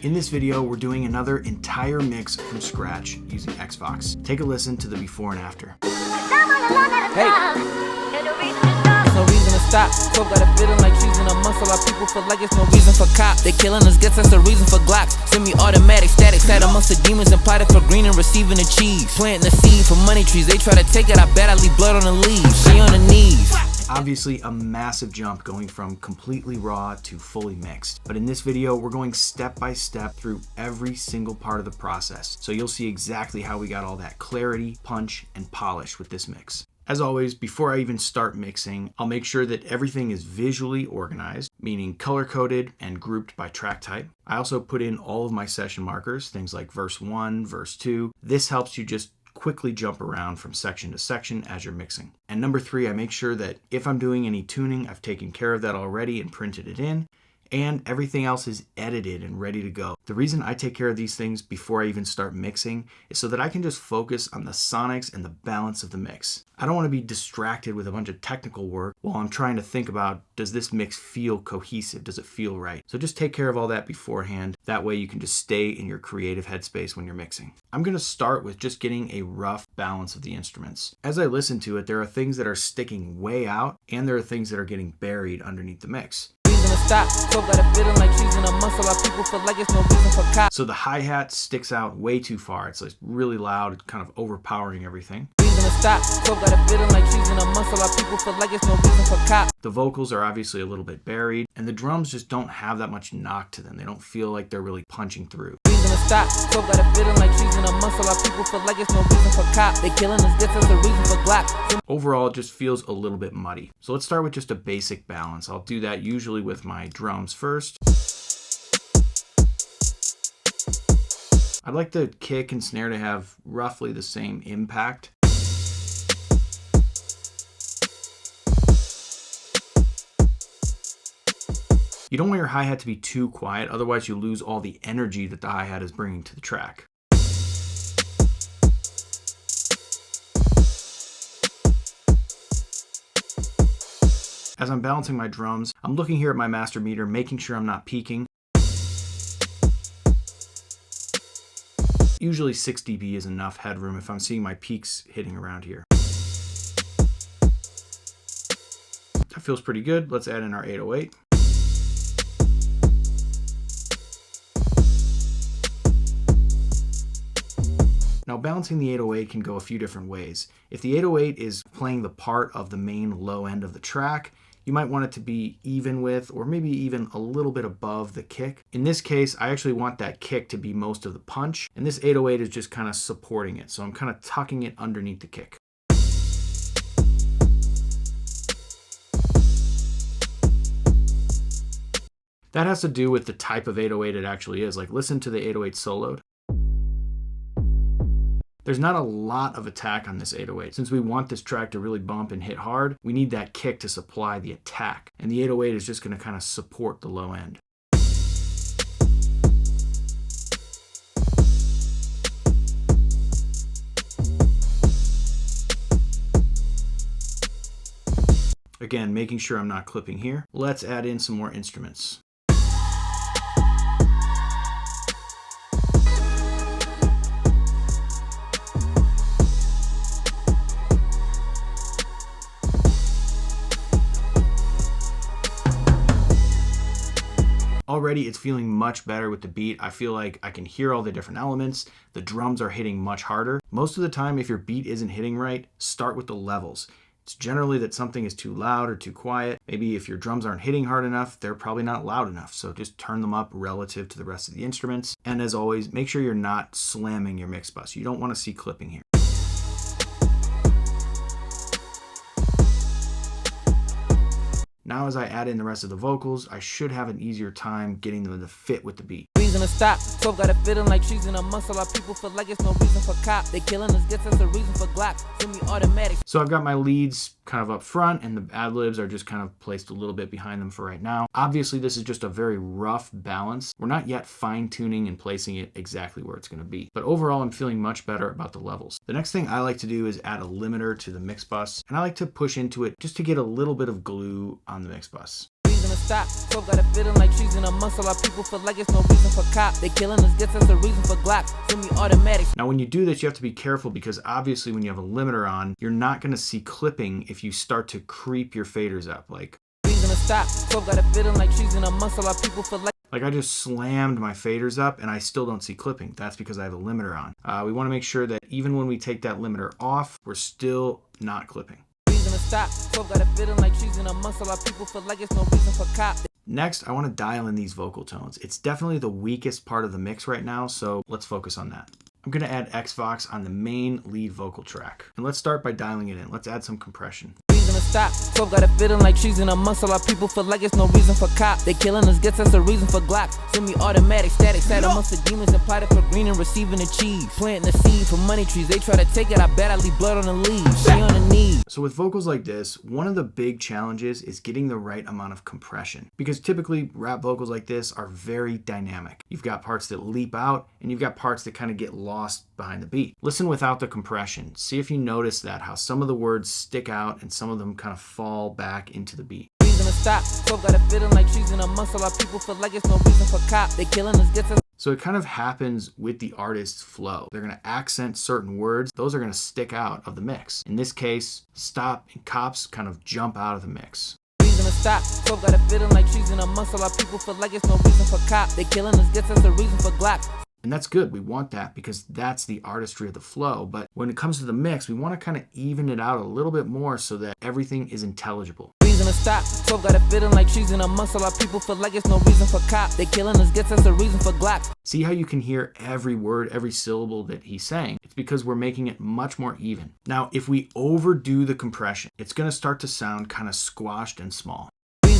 In this video, we're doing another entire mix from scratch using Xvox. Take a listen to the before and after. Hey, no reason to stop. So got a feeling like she's in a muscle. Our people feel like it's no reason for cops. They killing us, guess that's the reason for Glocks. Semi-automatic static, sat amongst the demons and plotted for green and receiving the cheese. Planting the seed for money trees. They try to take it, I bet I leave blood on the leaves. She on the knees. Obviously a massive jump going from completely raw to fully mixed. But in this video, we're going step by step through every single part of the process. So you'll see exactly how we got all that clarity, punch, and polish with this mix. As always, before I even start mixing, I'll make sure that everything is visually organized, meaning color-coded and grouped by track type. I also put in all of my session markers, things like verse 1, verse 2. This helps you just quickly jump around from section to section as you're mixing. And number 3, I make sure that if I'm doing any tuning, I've taken care of that already and printed it in, and everything else is edited and ready to go. The reason I take care of these things before I even start mixing is so that I can just focus on the sonics and the balance of the mix. I don't want to be distracted with a bunch of technical work while I'm trying to think about, does this mix feel cohesive? Does it feel right? So just take care of all that beforehand. That way you can just stay in your creative headspace when you're mixing. I'm going to start with just getting a rough balance of the instruments. As I listen to it, there are things that are sticking way out and there are things that are getting buried underneath the mix. Stop. So got a feeling like she's in a muscle. Our people feel like it's no reason for cops. So the hi-hat sticks out way too far. It's like really loud, kind of overpowering everything. Stop. So got a feeling like she's in a muscle. Our people feel like it's no reason for cops. The vocals are obviously a little bit buried, and the drums just don't have that much knock to them. They don't feel like they're really punching through. Stop. So got a feeling like she's in a muscle. Our people feel like it's no reason for cops. They killing us, guess that's the reason for Glocks. Overall, it just feels a little bit muddy. So let's start with just a basic balance. I'll do that usually with my drums first. I'd like the kick and snare to have roughly the same impact. You don't want your hi-hat to be too quiet, otherwise you lose all the energy that the hi-hat is bringing to the track. As I'm balancing my drums, I'm looking here at my master meter, making sure I'm not peaking. Usually 6 dB is enough headroom if I'm seeing my peaks hitting around here. That feels pretty good. Let's add in our 808. Now balancing the 808 can go a few different ways. If the 808 is playing the part of the main low end of the track, you might want it to be even with, or maybe even a little bit above the kick. In this case, I actually want that kick to be most of the punch, and this 808 is just kind of supporting it. So I'm kind of tucking it underneath the kick. That has to do with the type of 808 it actually is. Like, listen to the 808 soloed. There's not a lot of attack on this 808. Since we want this track to really bump and hit hard, we need that kick to supply the attack. And the 808 is just going to kind of support the low end. Again, making sure I'm not clipping here. Let's add in some more instruments. Already it's feeling much better with the beat. I feel like I can hear all the different elements. The drums are hitting much harder. Most of the time, if your beat isn't hitting right, start with the levels. It's generally that something is too loud or too quiet. Maybe if your drums aren't hitting hard enough, they're probably not loud enough. So just turn them up relative to the rest of the instruments. And as always, make sure you're not slamming your mix bus. You don't want to see clipping here. Now as I add in the rest of the vocals, I should have an easier time getting them to fit with the beat. Reason to stop. So got a feeling like she's in a muscle. Our people feel like it's no reason for cops. They killing us, guess that's the reason for Glocks. Semi-automatic. So I've got my leads kind of up front and the ad libs are just kind of placed a little bit behind them for right now. Obviously this is just a very rough balance. We're not yet fine tuning and placing it exactly where it's going to be. But overall I'm feeling much better about the levels. The next thing I like to do is add a limiter to the mix bus, and I like to push into it just to get a little bit of glue on the mix bus. stop. So got a feeling like she's in a muscle. Our people feel like it's no reason for cop. They killing us, gets us a reason for Glock. Semi-automatics. Now when you do this, you have to be careful because obviously when you have a limiter on, you're not going to see clipping if you start to creep your faders up. Like stop. So got a feeling like she's in a muscle. Our people feel like I just slammed my faders up and I still don't see clipping. That's because I have a limiter on. We want to make sure that even when we take that limiter off, we're still not clipping. Stop. So got a feeling like she's in a muscle. Our people feel like it's no reason for cop. Next, I want to dial in these vocal tones. It's definitely the weakest part of the mix right now, so let's focus on that. I'm going to add Xvox on the main lead vocal track. And let's start by dialing it in. Let's add some compression. Stop. So got a feeling like she's in a muscle. Our people feel like it's no reason for cop. They killing us, gets us a reason for Glock. Semi-automatic, static, sat amongst the demons and plotted for green and receiving the cheese. Planting the seed for money trees. They try to take it, I bet I leave blood on the leaves. She on the knees. So with vocals like this, one of the big challenges is getting the right amount of compression. Because typically rap vocals like this are very dynamic. You've got parts that leap out and you've got parts that kind of get lost behind the beat. Listen without the compression. See if you notice that, how some of the words stick out and some of them kind of fall back into the beat. Stop. So got a feeling like she's in a muscle. Our people feel like it's no reason for cop. They killing us, gets us. So it kind of happens with the artist's flow. They're going to accent certain words. Those are going to stick out of the mix. In this case, stop and cops kind of jump out of the mix. Stop. So got a feeling like she's in a muscle. Our people feel like it's no reason for cop. They killing us, gets us a reason for Glock. And that's good. We want that because that's the artistry of the flow. But when it comes to the mix, we want to kind of even it out a little bit more so that everything is intelligible. Stop. So got a feeling like she's in a muscle. Our people feel like it's no reason for cop. They killing us, gets us a reason for Glock. See how you can hear every word, every syllable that he's saying? It's because we're making it much more even. Now, if we overdo the compression, it's going to start to sound kind of squashed and small.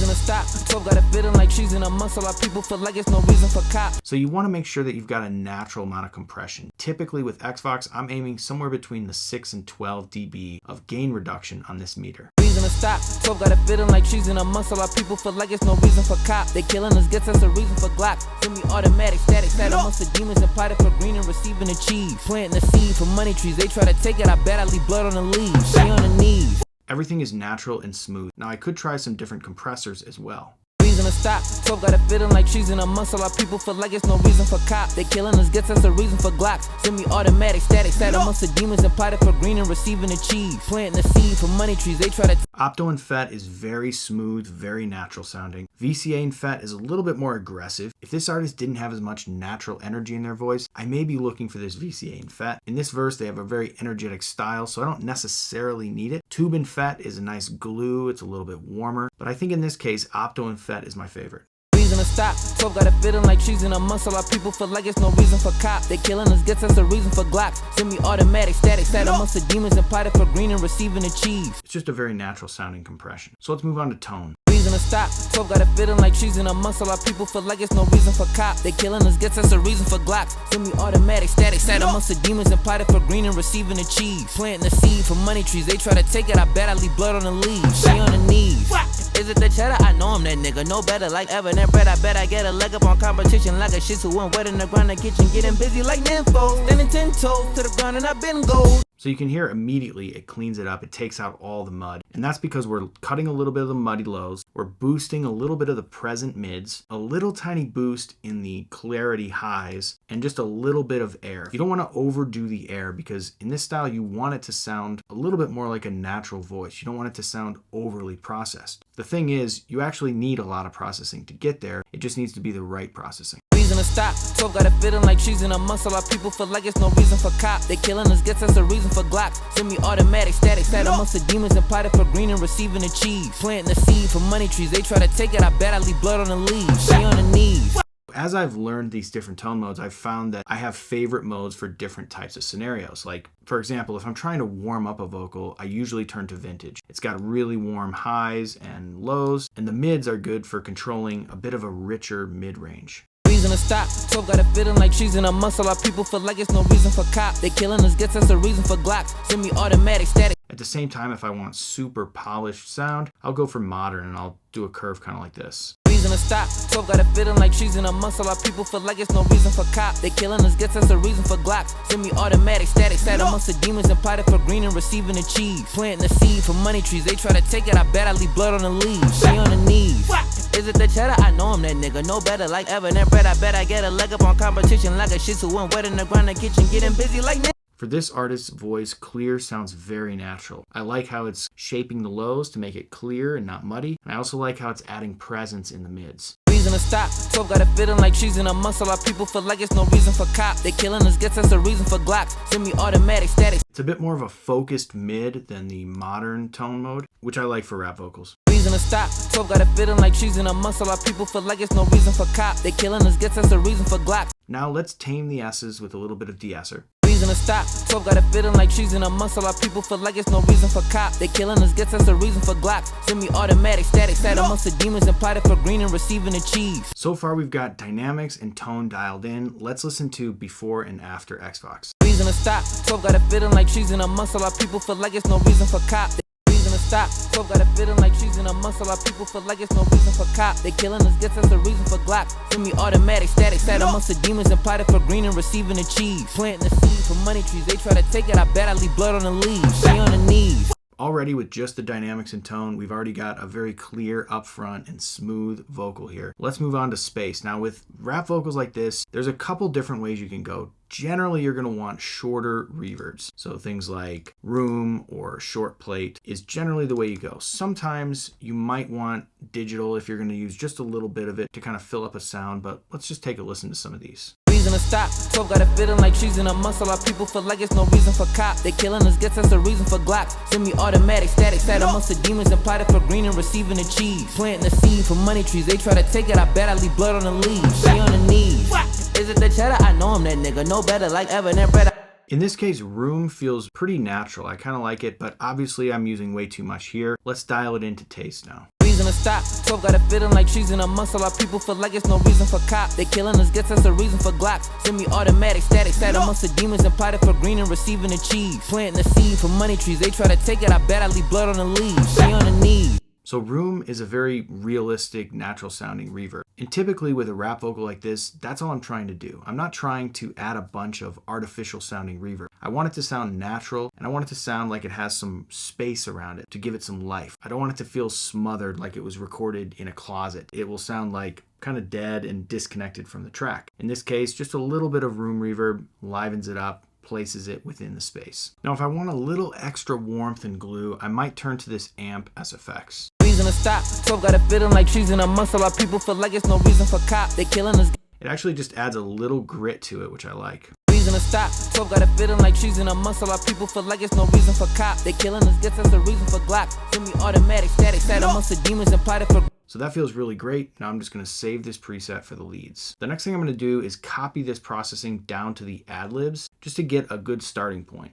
Stop. So got a feeling like she's in a muscle. Our people feel like it's no reason for cop. So you want to make sure that you've got a natural amount of compression. Typically with Xvox, I'm aiming somewhere between the 6 and 12 dB of gain reduction on this meter. Stop. So got a feeling like she's in a muscle. Our people feel like it's no reason for cop. They killing us, gets us a reason for Glock. Semi-automatic, static, sat amongst the demons and plotted for green and receiving the cheese. Planting the seed for money trees. They try to take it, I bet I leave blood on the leaves. She on the knees. Everything is natural and smooth. Now I could try some different compressors as well. Stop. So got a feeling like she's in a muscle. Our people feel like it's no reason for cop. They killing us, gets us a reason for Glocks. Semi-automatic, static, sat amongst the demons and plotted for green and receiving the cheese. Planting the seed for money trees. They try to. Opto and FET is very smooth, very natural sounding. VCA and FET is a little bit more aggressive. If this artist didn't have as much natural energy in their voice, I may be looking for this VCA and FET. In this verse, they have a very energetic style, so I don't necessarily need it. Tube and FET is a nice glue. It's a little bit warmer, but I think in this case, Opto and FET is my favorite. Stop. So got a feeling like she's in a muscle. Our people feel like it's no reason for cop. They killing us, gets us a reason for Glocks. Semi-automatic, static, sat amongst the demons and plotted for green and receiving the cheese. It's just a very natural sounding compression. So let's move on to tone. Stop. So got a feeling like she's in a muscle. Our people feel like it's no reason for cop. They killing us, gets us a reason for Glocks. Semi-automatic, static, sat amongst the demons and plotted for green and receiving the cheese. Planting the seed for money trees. They try to take it, I bet I leave blood on the leaves. She on the knees. Is it the cheddar? I know I'm that nigga. No better like ever than bread. I bet I get a leg up on competition like a shit who went wet in the ground in the kitchen. Getting busy like nympho. Standing 10 toes to the ground and I've been gold. So you can hear immediately it cleans it up, it takes out all the mud. And that's because we're cutting a little bit of the muddy lows, we're boosting a little bit of the present mids, a little tiny boost in the clarity highs, and just a little bit of air. You don't want to overdo the air because in this style you want it to sound a little bit more like a natural voice. You don't want it to sound overly processed. The thing is, you actually need a lot of processing to get there. It just needs to be the right processing. Stop. So got a feeling like she's in a muscle. Our people feel like it's no reason for cop. They killing us, gets us a reason for Glocks. Semi-automatic, static, sat amongst the demons and plotted for green and receiving the cheese. Planting the seed for money trees. They try to take it, I bet I leave blood on the leaves. She on the knees. As I've learned these different tone modes, I've found that I have favorite modes for different types of scenarios. Like, for example, if I'm trying to warm up a vocal, I usually turn to vintage. It's got really warm highs and lows, and the mids are good for controlling a bit of a richer mid-range. Stop. So got a feeling like she's in a muscle. Our people feel like it's no reason for cop. They killing us, gets us a reason for Glocks. Semi-automatic, static. At the same time, if I want super polished sound, I'll go for modern and I'll do a curve kind of like this. reason to stop. 12 got a feeling like trees in a muscle. Our people feel like it's no reason for cop. They killing us, gets us a reason for Glocks. Semi-automatic, static, sat amongst the demons and plotted for green and receiving the cheese. Planting the seed for money trees. They try to take it, I bet I leave blood on the leaves. She on the knees. Is it the cheddar? I know I'm that nigga. No better like ever than bread. I bet I get a leg up on competition like a shit who went wet in the ground in the kitchen, getting busy like nigga. For this artist's voice, clear sounds very natural. I like how it's shaping the lows to make it clear and not muddy. And I also like how it's adding presence in the mids. Reason to stop. 12 got a feeling like trees in a muscle. Our people feel like it's no reason for cop. They killing us, gets us a reason for Glocks. Semi-automatic, static. It's a bit more of a focused mid than the modern tone mode, which I like for rap vocals. Reason to stop. 12 got a feeling like trees in a muscle. Our people feel like it's no reason for cop. They killing us, gets us a reason for Glocks. Now let's tame the S's with a little bit of de-esser. Reason to stop. 12 got a feeling like trees in a muscle. Our people feel like it's no reason for cop. They killing us, gets us a reason for Glocks. Semi-automatic, static, sat amongst the demons and plotted for green and receiving the cheese. So far we've got dynamics and tone dialed in. Let's listen to before and after Xvox. Reason to stop. 12 got a feeling like trees in a muscle. Our people feel like it's no reason for cop. Reason to stop. 12 got a feeling like trees in a muscle. Our people feel like it's no reason for cop. They killing us, gets us a reason for Glocks. Semi-automatic, static, sat amongst the demons and plotted for green and receiving the cheese. Planting the seed for money trees. They try to take it, I bet I leave blood on the leaves. She on the knees. Already with just the dynamics and tone, we've already got a very clear upfront and smooth vocal here. Let's move on to space. Now with rap vocals like this, there's a couple different ways you can go. Generally, you're going to want shorter reverbs. So things like room or short plate is generally the way you go. Sometimes you might want digital if you're going to use just a little bit of it to kind of fill up a sound, but let's just take a listen to some of these. Reason to stop. 12 got a feeling like trees in a muscle. Our people feel like it's no reason for cop. They killing us, gets us a reason for Glocks. Semi-automatic, static, sat amongst the demons and plotted for green and receiving the cheese. Planting the seed for money trees. They try to take it, I bet I leave blood on the leaves. She on the knees. Is it the cheddar? I know I'm that nigga. No better like ever than bread. In this case, room feels pretty natural. I kind of like it, but obviously I'm using way too much here. Let's dial it into taste now. Reason to stop. 12 got a feeling like trees in a muscle. Our people feel like it's no reason for cop. They killing us, gets us a reason for Glocks. Semi-automatic, static, sat amongst the demons and plotted for green and receiving the cheese. Planting the seed for money trees. They try to take it, I bet I leave blood on the leaves. She on the knees. So room is a very realistic, natural sounding reverb. And typically with a rap vocal like this, that's all I'm trying to do. I'm not trying to add a bunch of artificial sounding reverb. I want it to sound natural, and I want it to sound like it has some space around it to give it some life. I don't want it to feel smothered like it was recorded in a closet. It will sound like kind of dead and disconnected from the track. In this case, just a little bit of room reverb livens it up, places it within the space. Now, if I want a little extra warmth and glue, I might turn to this amp as effects. Reason to stop. 12 got a feeling like trees in a muscle. Our people feel like it's no reason for cop. They killing us. It actually just adds a little grit to it, which I like. Reason to stop. 12 got a feeling like trees in a muscle. Our people feel like it's no reason for cop. They killing us, gets us a reason for Glocks. Semi-automatic, static, sat amongst the demons and plotted for. So that feels really great. Now I'm just going to save this preset for the leads. The next thing I'm going to do is copy this processing down to the Ad Libs just to get a good starting point.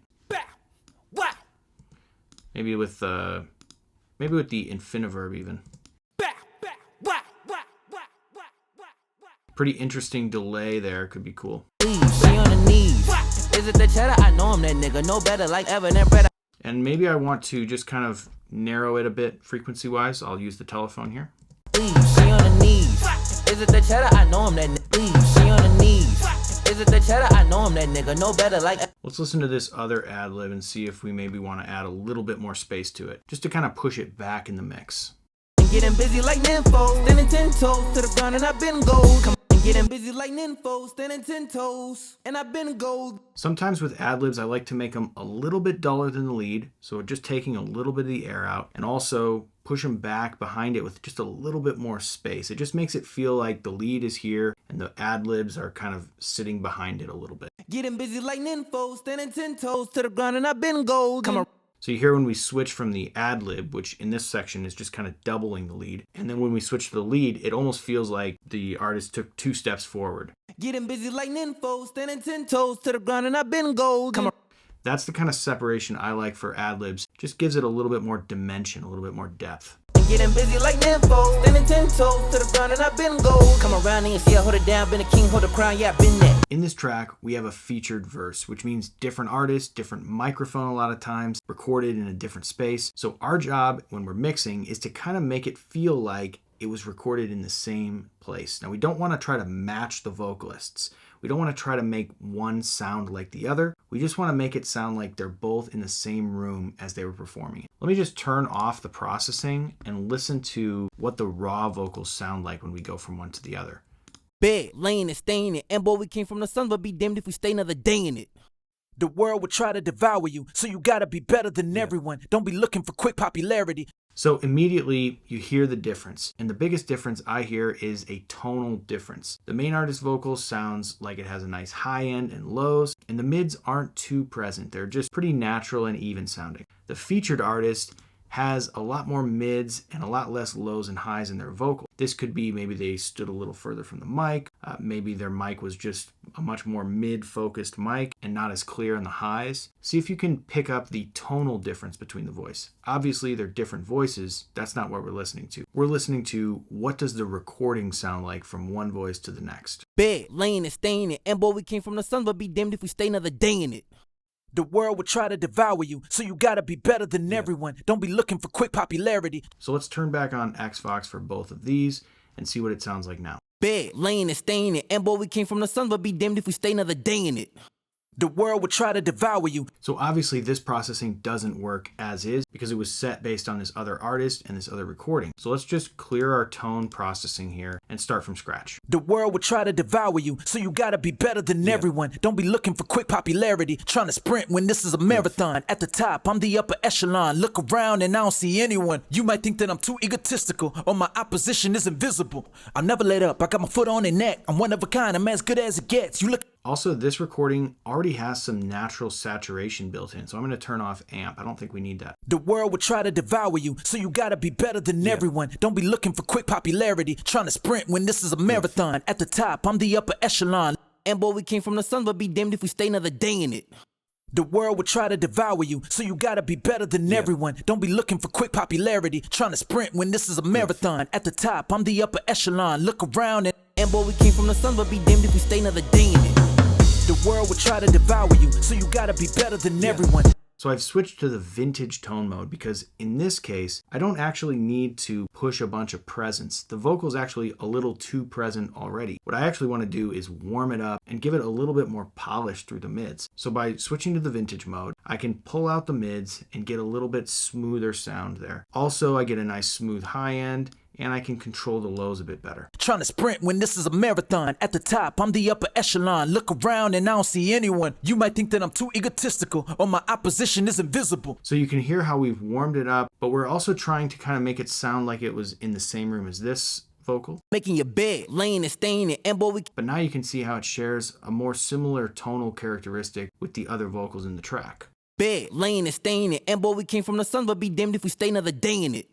Maybe with the Infiniverb even. Pretty interesting delay there, could be cool. She on the knees. Is it the cheddar? I know I'm that nigga. No better like ever than bread. And maybe I want to just kind of narrow it a bit frequency wise. I'll use the telephone here. She on the knees. Is it the cheddar? I know I'm that nigga. She on the knees. Is it the cheddar? I know I'm that nigga. No better like. Let's listen to this other ad lib and see if we maybe want to add a little bit more space to it, just to kind of push it back in the mix. Getting busy like nymphos, standing 10 toes to the ground and I've been gold. Getting busy like nymphos, standing 10 toes and I've been gold. Sometimes with ad libs, I like to make them a little bit duller than the lead, so just taking a little bit of the air out, and also push them back behind it with just a little bit more space. It just makes it feel like the lead is here and the ad libs are kind of sitting behind it a little bit. Getting busy like nymphos, standing 10 toes to the ground and I've been gold. Come on. So you hear when we switch from the ad lib, which in this section is just kind of doubling the lead, and then when we switch to the lead, it almost feels like the artist took 2 steps forward. Getting busy like nymphos, standing 10 toes to the ground and I've been gold. Come on. That's the kind of separation I like for ad libs. Just gives it a little bit more dimension, a little bit more depth. Getting busy like nymphos, standing 10 toes to the ground and I've been gold. Come around and see I hold it down, been a king, hold the crown, yeah, I've been there. In this track, we have a featured verse, which means different artist, different microphone a lot of times, recorded in a different space. So our job when we're mixing is to kind of make it feel like it was recorded in the same place. Now, we don't want to try to match the vocalists. We don't want to try to make one sound like the other. We just want to make it sound like they're both in the same room as they were performing it. Let me just turn off the processing and listen to what the raw vocals sound like when we go from one to the other. Bed, laying and staying it. And boy, we came from the sun, but be damned if we stay another day in it. The world will try to devour you, so you gotta be better than everyone. Don't be looking for quick popularity. So immediately you hear the difference. And the biggest difference I hear is a tonal difference. The main artist vocal sounds like it has a nice high end and lows, and the mids aren't too present. They're just pretty natural and even sounding. The featured artist has a lot more mids and a lot less lows and highs in their vocal. This could be maybe they stood a little further from the mic. Maybe their mic was just a much more mid-focused mic and not as clear in the highs. See if you can pick up the tonal difference between the voice. Obviously, they're different voices. That's not what we're listening to. We're listening to what does the recording sound like from one voice to the next. Bed, laying and staying it. And boy, we came from the sun, but be damned if we stay another day in it. The world will try to devour you, so you gotta be better than everyone. Don't be looking for quick popularity. So let's turn back on Xvox for both of these and see what it sounds like now. Bed, laying and staying it. And boy, we came from the sun, but be damned if we stay another day in it. The world will try to devour you. So obviously this processing doesn't work as is because it was set based on this other artist and this other recording. So let's just clear our tone processing here and start from scratch. The world will try to devour you, so you gotta be better than everyone. Don't be looking for quick popularity, trying to sprint when this is a marathon. At the top, I'm the upper echelon. Look around and I don't see anyone. You might think that I'm too egotistical or my opposition is invisible. I'll never let up, I got my foot on their neck. I'm one of a kind, I'm as good as it gets. You look. Also, this recording already has some natural saturation built in, so I'm going to turn off amp. I don't think we need that. The world will try to devour you, so you gotta be better than everyone. Don't be looking for quick popularity, trying to sprint when this is a marathon. At the top, I'm the upper echelon. And boy, we came from the sun, but be damned if we stay another day in it. The world will try to devour you, so you gotta be better than everyone. Don't be looking for quick popularity, trying to sprint when this is a marathon. At the top, I'm the upper echelon. Look around and boy, we came from the sun, but be damned if we stay another day in it. The world will try to devour you, so you gotta be better than everyone. So I've switched to the vintage tone mode because in this case, I don't actually need to push a bunch of presence. The vocal's actually a little too present already. What I actually want to do is warm it up and give it a little bit more polish through the mids. So by switching to the vintage mode, I can pull out the mids and get a little bit smoother sound there. Also, I get a nice smooth high end, and I can control the lows a bit better. Trying to sprint when this is a marathon. At the top, I'm the upper echelon. Look around and I don't see anyone. You might think that I'm too egotistical or my opposition is invisible. So you can hear how we've warmed it up, but we're also trying to kind of make it sound like it was in the same room as this vocal. Making your bed, laying and staying it, and boy, But now you can see how it shares a more similar tonal characteristic with the other vocals in the track. Bed, laying and staying it, and boy, we came from the sun, but be damned if we stay another day in it.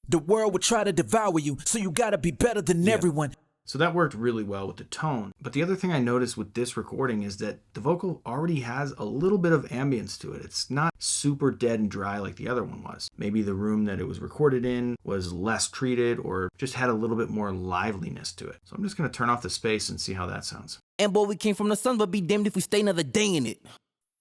The world will try to devour you, so you gotta be better than everyone. So that worked really well with the tone. But the other thing I noticed with this recording is that the vocal already has a little bit of ambience to it. It's not super dead and dry like the other one was. Maybe the room that it was recorded in was less treated or just had a little bit more liveliness to it. So I'm just going to turn off the space and see how that sounds. And boy, we came from the sun, but be damned if we stay another day in it.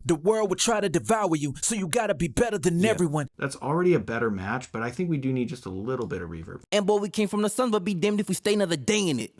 The world will try to devour you, so you gotta be better than everyone. That's already a better match, but I think we do need just a little bit of reverb. And boy, we came from the sun, but be damned if we stay another day in it.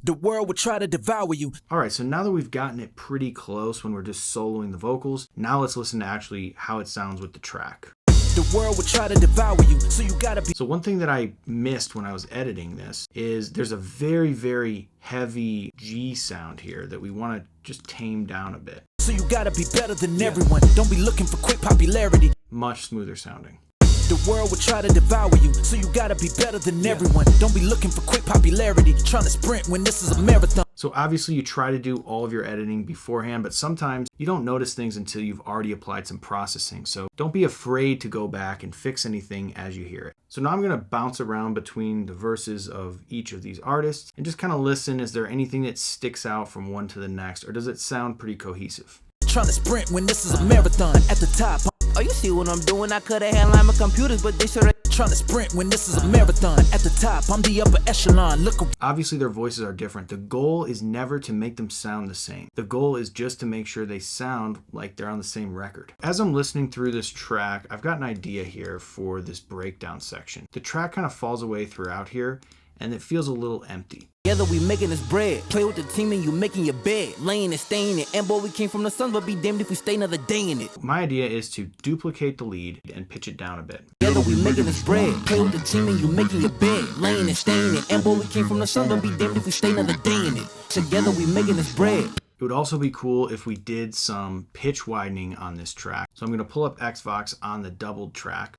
The world will try to devour you. All right, so now that we've gotten it pretty close when we're just soloing the vocals, now let's listen to actually how it sounds with the track. The world will try to devour you, so you gotta be. So one thing that I missed when I was editing this is there's a very, very heavy G sound here that we want to just tame down a bit. So you gotta be better than everyone. Don't be looking for quick popularity. Much smoother sounding. The world will try to devour you, so you gotta be better than everyone. Don't be looking for quick popularity, trying to sprint when this is a marathon. So obviously you try to do all of your editing beforehand, but sometimes you don't notice things until you've already applied some processing. So don't be afraid to go back and fix anything as you hear it. So now I'm gonna bounce around between the verses of each of these artists and just kind of listen, is there anything that sticks out from one to the next, or does it sound pretty cohesive? Trying to sprint when this is a marathon. At the top. Oh, you see what I'm doing? I cut a headline with computers, but they should. Trying to sprint when this is a marathon. At the top, I'm the upper echelon. Look. Obviously, their voices are different. The goal is never to make them sound the same. The goal is just to make sure they sound like they're on the same record. As I'm listening through this track, I've got an idea here for this breakdown section. The track kind of falls away throughout here, and it feels a little empty. Together we making this bread. Play with the team and you making your bed. Laying and staying it. And boy, we came from the sun, but be damned if we stay another day in it. My idea is to duplicate the lead and pitch it down a bit. Together we making this bread. Play with the team and you making your bed. Laying and staying it. And boy, we came from the sun, but be damned if we stay another day in it. Together we making this bread. It would also be cool if we did some pitch widening on this track. So I'm going to pull up Xvox on the doubled track.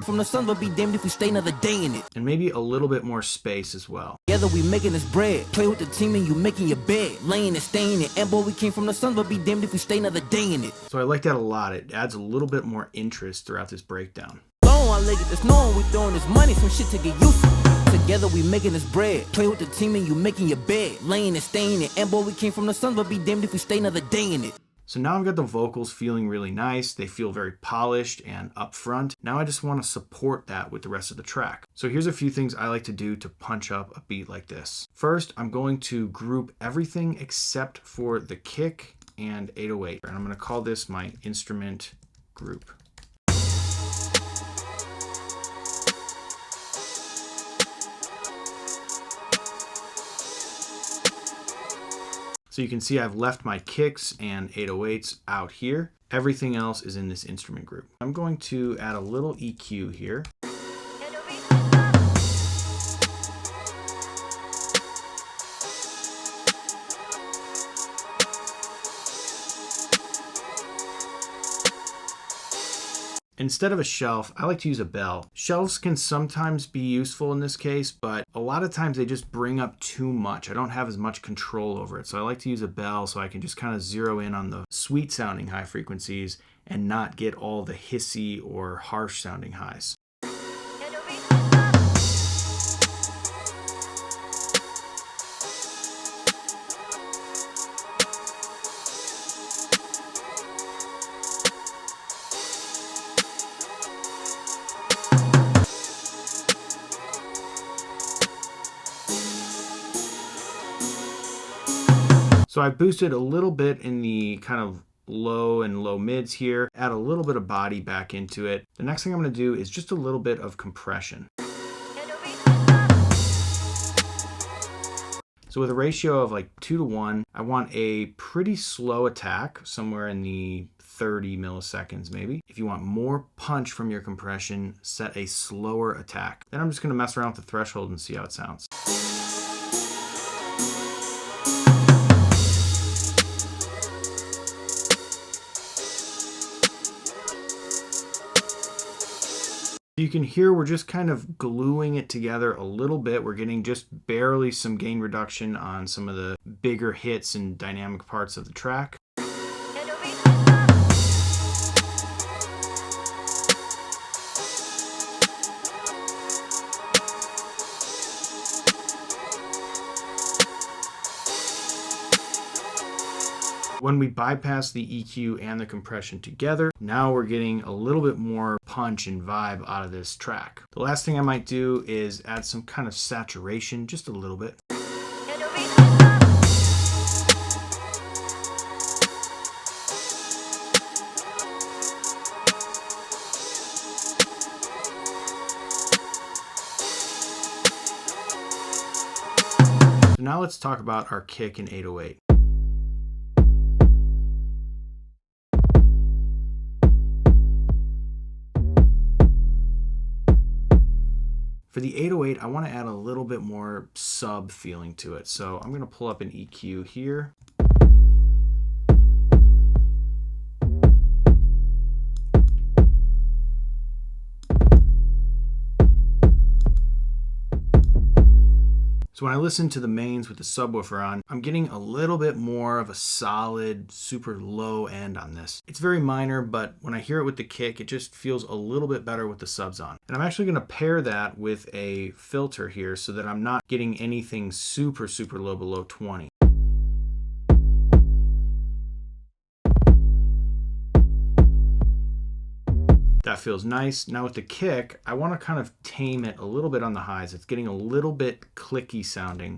From the sun, but be damned if we stay another day in it. And maybe a little bit more space as well. Together we making this bread. Play with the team and you making your bed. Laying and staying it. And boy, we came from the sun, but be damned if we stay another day in it. So I like that a lot. It adds a little bit more interest throughout this breakdown. I like it, there's knowing we throwing this money, some shit to get used to. Together we making this bread. Play with the team and you making your bed. Laying and staying it. And boy, we came from the sun, but be damned if we stay another day in it. So now I've got the vocals feeling really nice. They feel very polished and upfront. Now I just want to support that with the rest of the track. So here's a few things I like to do to punch up a beat like this. First, I'm going to group everything except for the kick and 808. And I'm going to call this my instrument group. So you can see I've left my kicks and 808s out here. Everything else is in this instrument group. I'm going to add a little EQ here. Instead of a shelf, I like to use a bell. Shelves can sometimes be useful in this case, but a lot of times they just bring up too much. I don't have as much control over it. So I like to use a bell so I can just kind of zero in on the sweet sounding high frequencies and not get all the hissy or harsh sounding highs. So I boosted a little bit in the kind of low and low mids here, add a little bit of body back into it. The next thing I'm going to do is just a little bit of compression. So with a ratio of like 2:1, I want a pretty slow attack, somewhere in the 30 milliseconds maybe. If you want more punch from your compression, set a slower attack. Then I'm just going to mess around with the threshold and see how it sounds. You can hear we're just kind of gluing it together a little bit. We're getting just barely some gain reduction on some of the bigger hits and dynamic parts of the track. When we bypass the EQ and the compression together, now we're getting a little bit more punch and vibe out of this track. The last thing I might do is add some kind of saturation, just a little bit. So now let's talk about our kick and 808. For the 808, I want to add a little bit more sub feeling to it. So I'm going to pull up an EQ here. So when I listen to the mains with the subwoofer on, I'm getting a little bit more of a solid, super low end on this. It's very minor, but when I hear it with the kick, it just feels a little bit better with the subs on. And I'm actually going to pair that with a filter here so that I'm not getting anything super, super low below 20. That feels nice. Now with the kick, I want to kind of tame it a little bit on the highs. It's getting a little bit clicky sounding.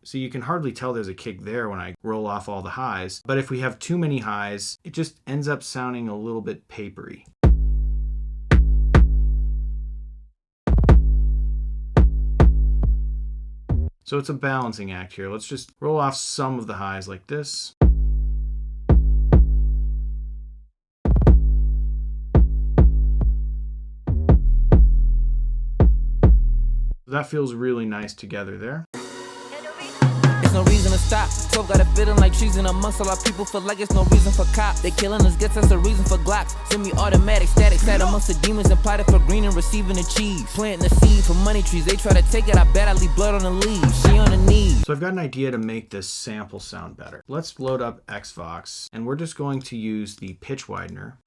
So you can hardly tell there's a kick there when I roll off all the highs. But if we have too many highs, it just ends up sounding a little bit papery. So it's a balancing act here. Let's just roll off some of the highs like this. That feels really nice together there. There's no reason to stop. 12 got a feeling like trees in a muscle. Our people feel like it's no reason for cop. They killing us, gets us a reason for Glocks. Semi-automatic, static, sat amongst the demons and plotted for green and receiving the cheese. Planting the seed for money trees. They try to take it, I bet I leave blood on the leaves. She on the knees. So I've got an idea to make this sample sound better. Let's load up Xvox, and we're just going to use the pitch widener.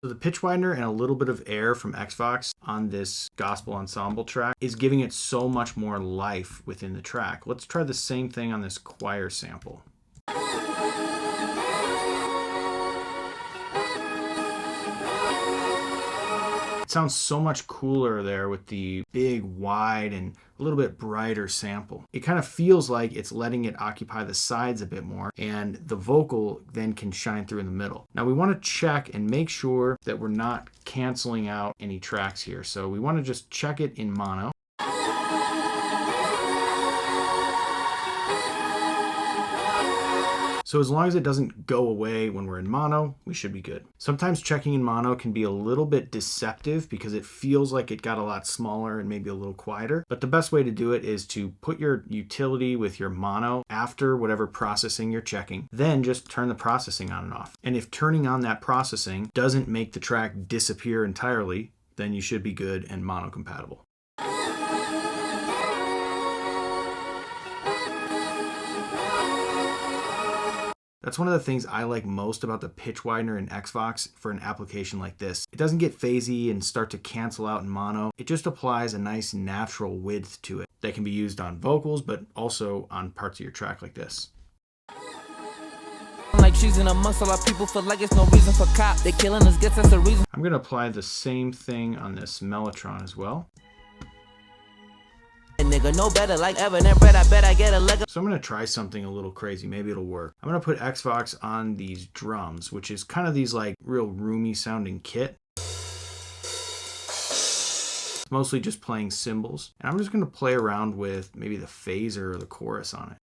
So the pitch widener and a little bit of air from Xvox on this gospel ensemble track is giving it so much more life within the track. Let's try the same thing on this choir sample. It sounds so much cooler there with the big, wide, and a little bit brighter sample. It kind of feels like it's letting it occupy the sides a bit more, and the vocal then can shine through in the middle. Now we want to check and make sure that we're not canceling out any tracks here. So we want to just check it in mono. So as long as it doesn't go away when we're in mono, we should be good. Sometimes checking in mono can be a little bit deceptive because it feels like it got a lot smaller and maybe a little quieter. But the best way to do it is to put your utility with your mono after whatever processing you're checking, then just turn the processing on and off. And if turning on that processing doesn't make the track disappear entirely, then you should be good and mono compatible. That's one of the things I like most about the pitch widener in Xvox for an application like this. It doesn't get phasey and start to cancel out in mono. It just applies a nice natural width to it that can be used on vocals, but also on parts of your track like this. Like trees in a muscle, our people feel like it's no reason for cop. They killing us, gets us a reason. I'm gonna apply the same thing on this mellotron as well. Nigga, no better like ever than bread, I bet I get a leg up. So I'm gonna try something a little crazy, maybe it'll work. I'm gonna put Xvox on these drums, which is kind of these like real roomy sounding kit. It's mostly just playing cymbals. And I'm just gonna play around with maybe the phaser or the chorus on it.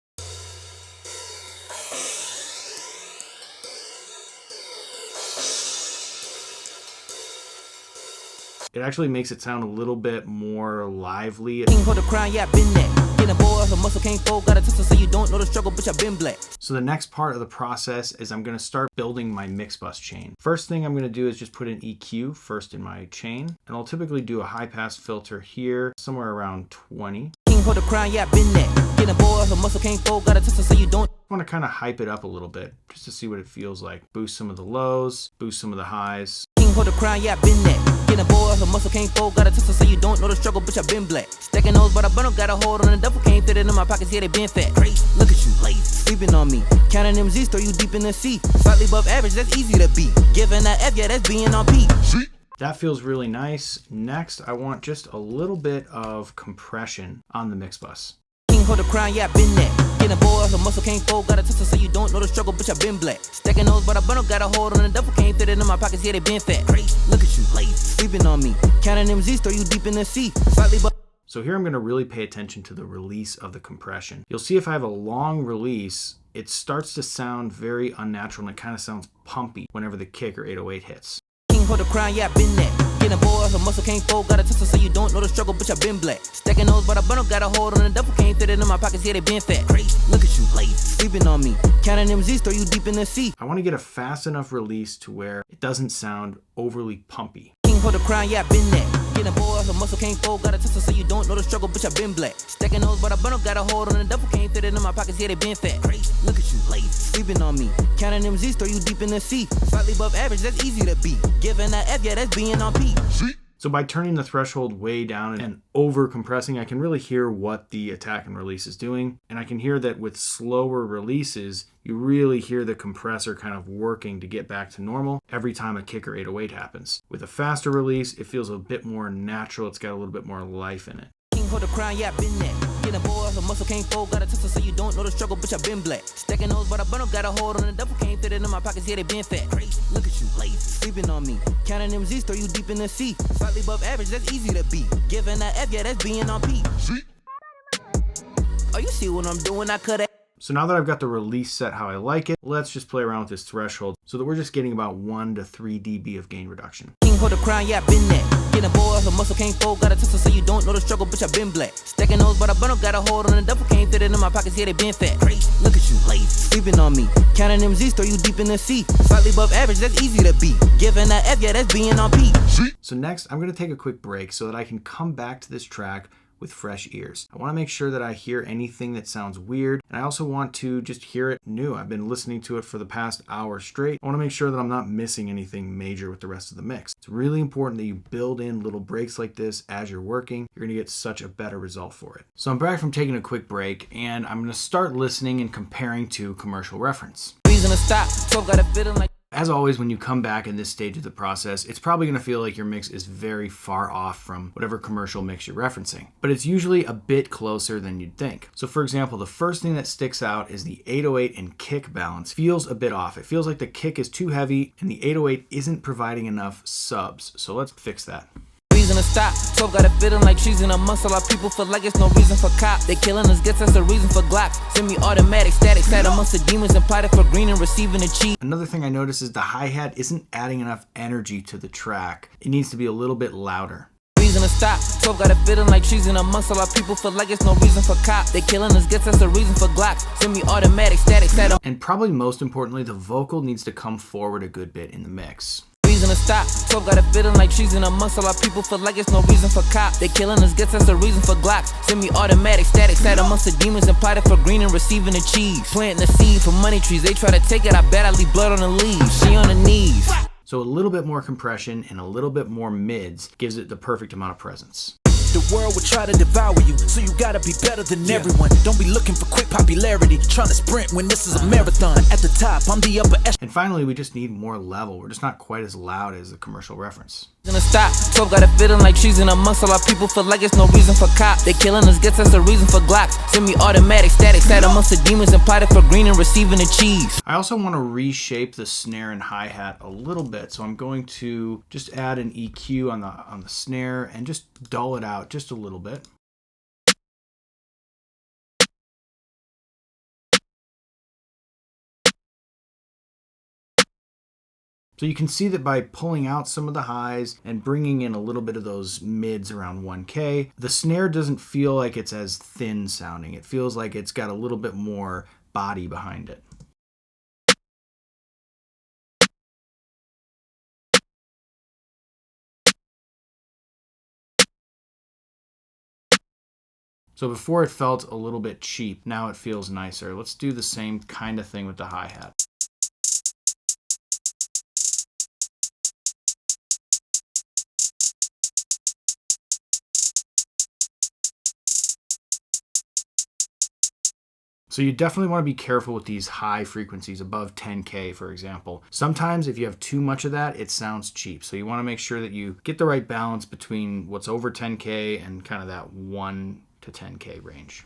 It actually makes it sound a little bit more lively. King the crown, yeah, been there. Getting bored, her muscle can't fold, got a tussle so you don't know the struggle, bitch, I've been black. So the next part of the process is I'm gonna start building my Mixbus chain. First thing I'm gonna do is just put an EQ first in my chain, and I'll typically do a high pass filter here, somewhere around 20. King the crown, yeah, been there. Getting bored, her muscle can't fold, got a tussle so you don't. I want to kind of hype it up a little bit, just to see what it feels like. Boost some of the lows, boost some of the highs. King the crown, yeah, been there. Getting bored, her muscle can't fold, got a tussle so you don't know the struggle, bitch, I've been black. Stacking those, but I bundle, got a hold on the duffel, can't fit it in my pockets, yeah, they been fat. Crazy, look at you, lazy, sleeping on me. Counting them Z's, throw you deep in the sea. Slightly above average, that's easy to beat. Giving that F, yeah, that's being on P. That feels really nice. Next, I want just a little bit of compression on the Mixbus. Hold the crown, yeah, been there. Getting bored, her muscle can't fold, got a tussle so you don't know the struggle, bitch, I've been black. Stacking those, but I bundle, got a hold on the duffel, can't fit it in my pockets, yeah, they been fat. Crazy, look at you, lazy, sleeping on me. Counting them Z's, throw you deep in the sea. Slightly above. So here I'm gonna really pay attention to the release of the compression. You'll see if I have a long release, it starts to sound very unnatural and it kind of sounds pumpy whenever the kick or 808 hits. Hold the crown, yeah, been there. Getting bored, her muscle can't fold, got a tussle so you don't know the struggle, bitch, I've been black. Stacking those, but I bundle, got a hold on the duffel, can't fit it in my pockets, yeah, they been fat. Crazy, look at you, lazy, sleeping on me. Counting them Z's, throw you deep in the sea. I want to get a fast enough release to where it doesn't sound overly pumpy. Hold the crown, yeah, been there. Getting bored, her muscle can't fold, got a tussle so you don't know the struggle, bitch, I've been black. Stacking those, but I bundle, got a hold on the duffel, can't fit it in my pockets, yeah, they been fat. Crazy, look at you, lazy, sleeping on me. Counting them Z's, throw you deep in the sea. Slightly above average, that's easy to beat. Giving that F, yeah, that's being on P. So by turning the threshold way down and over compressing, I can really hear what the attack and release is doing. And I can hear that with slower releases, you really hear the compressor kind of working to get back to normal every time a kick or 808 happens. With a faster release, it feels a bit more natural. It's got a little bit more life in it. Hold the crown, yeah, been there. Get a boy off a muscle, can't fold, got a tussle, so you don't know the struggle, bitch, I been black. Stacking those, but I bundle, got a hold on the double, can't fit it in my pockets, yeah, they been fat. Crazy, look at you, lazy, sleeping on me. Counting them Z's, throw you deep in the sea. Slightly above average, that's easy to beat. Giving that F, yeah, that's being on P. Oh, you see what I'm doing, I cut it. So now that I've got the release set how I like it, let's just play around with this threshold so that we're just getting about 1 to 3 dB of gain reduction. Hold the crown, yeah, been there. Get a boy off a muscle, can't fold, got a tussle, so you don't know the struggle, bitch, I been black. Stacking those, but I bundle, got a hold on the double, can't fit it in my pockets, yeah, they been fat. Crazy, look at you, lazy, sleeping on me. Counting them Z's, throw you deep in the sea. Slightly above average, that's easy to beat. Giving that F, yeah, that's being on P. So next, I'm going to take a quick break so that I can come back to this track with fresh ears. I want to make sure that I hear anything that sounds weird, and I also want to just hear it new. I've been listening to it for the past hour straight. I want to make sure that I'm not missing anything major with the rest of the mix. It's really important that you build in little breaks like this as you're working. You're going to get such a better result for it. So I'm back from taking a quick break, and I'm going to start listening and comparing to commercial reference. Reason to stop, so got a feeling like. As always, when you come back in this stage of the process, it's probably going to feel like your mix is very far off from whatever commercial mix you're referencing, but it's usually a bit closer than you'd think. So for example, the first thing that sticks out is the 808 and kick balance feels a bit off. It feels like the kick is too heavy and the 808 isn't providing enough subs. So let's fix that. Reason to stop, so got a feeling like she's in a muscle. Our people feel like it's no reason for cop. They killing us, gets us a reason for Glocks. Semi-automatic, static, sat amongst the demons and plotted for green and receiving a cheat. Another thing I notice is the hi-hat isn't adding enough energy to the track. It needs to be a little bit louder. Reason to stop, so got a feeling like she's in a muscle. Our people feel like it's no reason for cop. They killing us, gets us a reason for Glocks. Semi-automatic, static, sat. And probably most importantly, the vocal needs to come forward a good bit in the mix. Reason to stop, so got a feeling like she's in a muscle. Our people feel like it's no reason for cop. They killing us, gets us a reason for Glocks. Semi-automatic, static, sat amongst the demons and plotted for green and receiving a cheese. Planting a seed for money trees, they try to take it, I bet I leave blood on the leaves. She on her knees. So a little bit more compression and a little bit more mids gives it the perfect amount of presence. The world will try to devour you, so you gotta be better than everyone. Don't be looking for quick popularity, trying to sprint when this is a marathon. At the top, I'm the upper echelon. And finally, we just need more level. We're just not quite as loud as the commercial reference. Reason to stop, so got a feeling like she's in a muscle. Our people feel like it's no reason for cop. They killing us, gets us a reason for Glocks. Semi-automatic, static, sat amongst the demons and plotted for green and receiving a cheese. I also want to reshape the snare and hi-hat a little bit, so I'm going to just add an EQ on the snare and just dull it out just a little bit. So you can see that by pulling out some of the highs and bringing in a little bit of those mids around 1K, the snare doesn't feel like it's as thin sounding. It feels like it's got a little bit more body behind it. So before it felt a little bit cheap, now it feels nicer. Let's do the same kind of thing with the hi-hat. So you definitely want to be careful with these high frequencies above 10K, for example. Sometimes if you have too much of that, it sounds cheap. So you want to make sure that you get the right balance between what's over 10K and kind of that 1 to 10K range.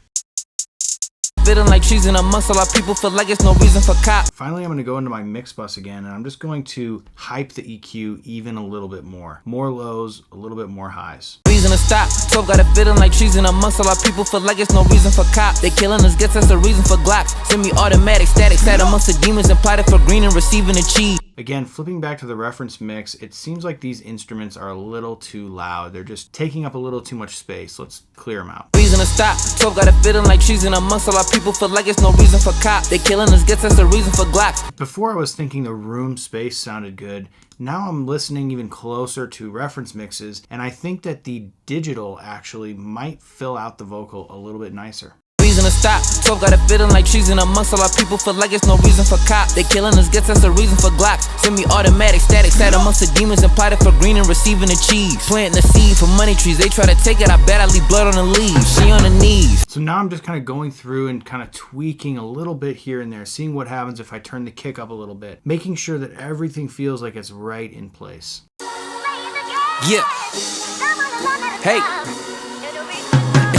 Feeling like she's in a muscle. Our people feel like it's no reason for cop. Finally, I'm going to go into my Mixbus again, and I'm just going to hype the EQ even a little bit more. More lows, a little bit more highs. Reason to stop, so got a feeling like she's in a muscle. Our people feel like it's no reason for cop. They killing us, gets us a reason for Glocks. Semi-automatic, static, sat amongst the demons and plotted for green and receiving a cheese. Again, flipping back to the reference mix, it seems like these instruments are a little too loud. They're just taking up a little too much space. Let's clear them out. Reason to stop, so got a feeling like she's in a muscle. Our people feel like it's no reason for cop. They killing us, gets us a reason for Glocks. Before I was thinking the room space sounded good. Now I'm listening even closer to reference mixes, and I think that the digital actually might fill out the vocal a little bit nicer. Reason reason to stop. 12 got a feeling like trees in a muscle. Our people feel like it's no reason for cop. They killing us, gets us a reason for Glocks. Semi-automatic, static, sat amongst the demons and plotted for green and receiving the cheese. Planting the seed for money trees. They try to take it, I bet I leave blood on the leaves. She on the knees. So now I'm just kind of going through and kind of tweaking a little bit here and there, seeing what happens if I turn the kick up a little bit, making sure that everything feels like it's right in place. Yeah. Hey.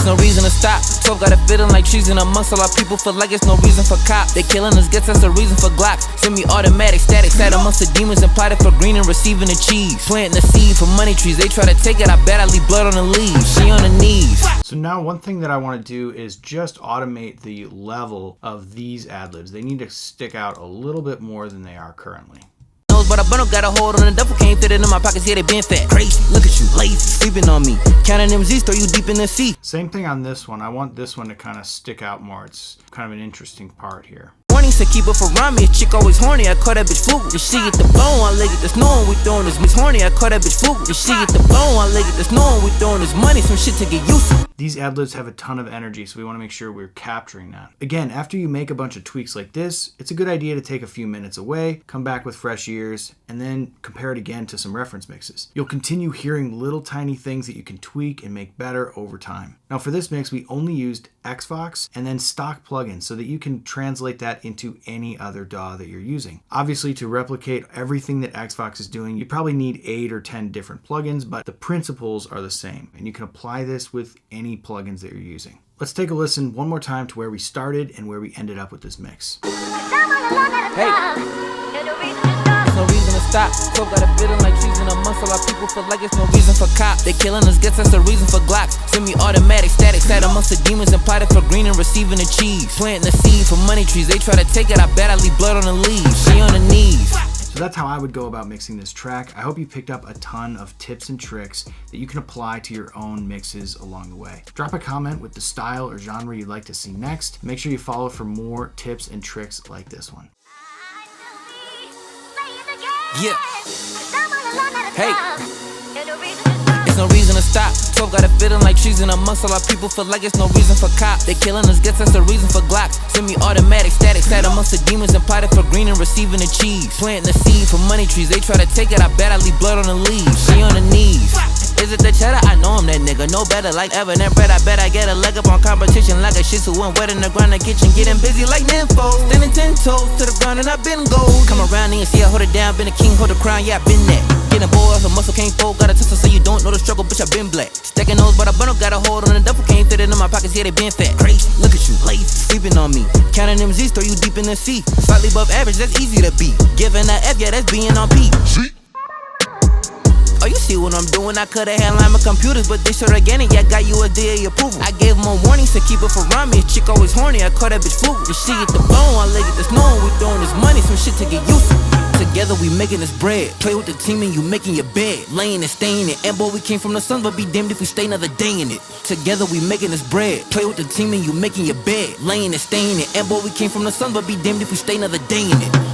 No reason to stop. 12 got a feeling like trees in a muscle. Our people feel like it's no reason for cop. They killing us, gets us a reason for Glocks. Semi-automatic, static, sat amongst the demons and plotted for green and receiving the cheese. Planting the seed for money trees. They try to take it, I bet I leave blood on the leaves. She on the knees. So now one thing that I want to do is just automate the level of these ad libs. They need to stick out a little bit more than they are currently. But a bundle got a hold on the duffel, can't fit it in my pockets, yeah, they been fat. Crazy, look at you, lazy, sleeping on me. Counting them Z's, throw you deep in the sea. Same thing on this one. I want this one to kind of stick out more. It's kind of an interesting part here. Warning, said keep it for me. A chick always horny, I call that bitch fluke. If she get the bone, I leg it, that's knowing we throwing this miss horny, I call that bitch fluke. If she get the bone, I leg it, that's knowing we throwing this money, some shit to get used to. These ad libs have a ton of energy, so we want to make sure we're capturing that. Again, after you make a bunch of tweaks like this, it's a good idea to take a few minutes away, come back with fresh ears, and then compare it again to some reference mixes. You'll continue hearing little tiny things that you can tweak and make better over time. Now for this mix, we only used Xvox and then stock plugins so that you can translate that into any other DAW that you're using. Obviously, to replicate everything that Xvox is doing, you probably need 8 or 10 different plugins, but the principles are the same, and you can apply this with any plugins that you're using. Let's take a listen one more time to where we started and where we ended up with this mix. Hey. No reason to stop. 12 got a feeling like trees in a muscle. Our people feel like it's no reason for cop. They killing us, gets us a reason for Glocks. Semi-automatic, static, sat amongst the demons and plotted for green and receiving the cheese. Planting the seed for money trees. They try to take it, I bet I leave blood on the leaves. She on the knees. So that's how I would go about mixing this track. I hope you picked up a ton of tips and tricks that you can apply to your own mixes along the way. Drop a comment with the style or genre you'd like to see next. Make sure you follow for more tips and tricks like this one. Yeah. Hey. It's no reason to stop. 12 got a feeling like trees in a muscle. Our people feel like it's no reason for cop. They killing us, gets us a reason for Glocks. Semi-automatic, static, sat amongst the demons and plotted for green and receiving the cheese. Planting the seed for money trees. They try to take it, I bet I leave blood on the leaves. She on the knees. Is it the cheddar? I know I'm that nigga. No better like ever than bread. I bet I get a leg up on competition like a shih tzu went wet in the ground, the kitchen. Getting busy like nympho. Standing 10 toes to the ground and I've been gold. Come around and see I hold it down. Been a king, hold the crown, yeah, I been that. Getting bored off a muscle, can't fold. Got a tussle so you don't know the struggle, bitch, I been black. Stacking those, but a bundle got a hold on the duffel, can't fit it in my pockets, yeah, they been fat. Crazy, look at you, lazy, sleeping on me. Counting them Z's, throw you deep in the sea. Slightly above average, that's easy to beat. Giving a F, yeah, that's being on P. Oh, you see what I'm doing? I coulda handlined my computers, but they sure organic, yeah, got you a DA approval. I gave them a warning, said keep it for me. A chick always horny, I call that bitch fluke. If she get the bone, I leg it, that's knowing we throwing this money, some shit to get used to. Together we making this bread. Play with the team and you making your bed. Laying and staying it. And boy, we came from the sun, but be damned if we stay another day in it. Together we making this bread. Play with the team and you making your bed. Laying and staying it. And boy, we came from the sun, but be damned if we stay another day in it.